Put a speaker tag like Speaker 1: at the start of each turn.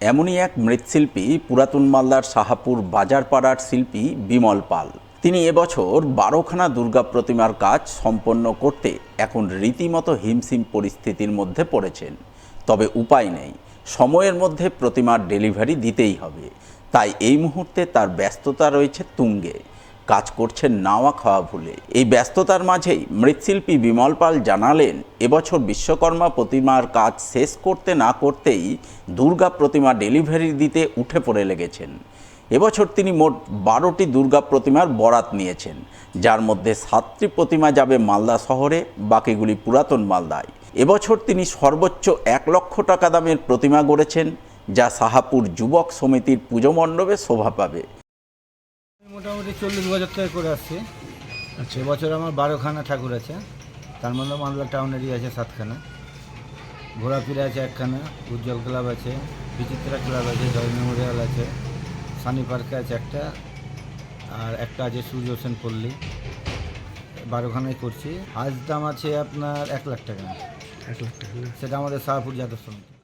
Speaker 1: এমনই এক মৃৎশিল্পী পুরাতন মালদার শাহাপুর বাজারপাড়ার শিল্পী বিমল পাল। তিনি এবছর 12খানা দুর্গা প্রতিমার কাজ সম্পন্ন করতে এখন রীতিমতো হিমশিম পরিস্থিতির মধ্যে পড়েছেন। তবে উপায় নেই, সময়ের মধ্যে প্রতিমার ডেলিভারি দিতেই হবে। তাই এই মুহূর্তে তার ব্যস্ততা রয়েছে তুঙ্গে, কাজ করছেন নাওয়া খাওয়া ভুলে। এই ব্যস্ততার মাঝেই মৃৎশিল্পী বিমল পাল জানালেন, এবছর বিশ্বকর্মা প্রতিমার কাজ শেষ করতে না করতেই দুর্গা প্রতিমা ডেলিভারি দিতে উঠে পড়ে লেগেছেন। এবছর তিনি মোট 12টি দুর্গা প্রতিমার বরাত নিয়েছেন, যার মধ্যে 7টি প্রতিমা যাবে মালদা শহরে, বাকিগুলি পুরাতন মালদায়। এবছর তিনি সর্বোচ্চ 1 লক্ষ টাকা দামের প্রতিমা গড়েছেন, যা শাহাপুর যুবক সমিতির পুজো মণ্ডপে শোভা পাবে।
Speaker 2: মোটামুটি 40,000 টাকা করে আসছে। আচ্ছা, এবছর আমার 12খানা ঠাকুর আছে, তার মধ্যে মালদা টাউনেরই আছে 7খানা, ঘোরাফিরা আছে 1খানা, উজ্জ্বল ক্লাব আছে, বিচিত্রা ক্লাব আছে, জয় মেমোরিয়াল আছে, সানি পার্কে আছে একটা, আর একটা আছে সূর্য সেন পল্লী। 12খানাই করছি। আজ দাম আছে আপনার 1 লাখ টাকা। 1 লাখ টাকা, সেটা আমাদের শাহপুর জাতীয় সমিতি।